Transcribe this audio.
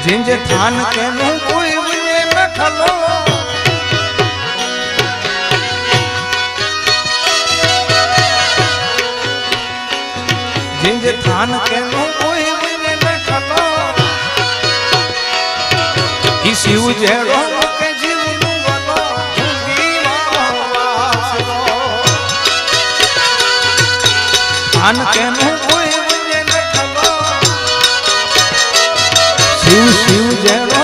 जिंजे थान के नु कोई मुझे न खलो जिंजे थान के नु कोई मुझे न खलो ई शिव जेड़ो के जीव नु वलो झुंगी वासरो थान के नु कोई मुझे न खलो शिव शिव जेड़ो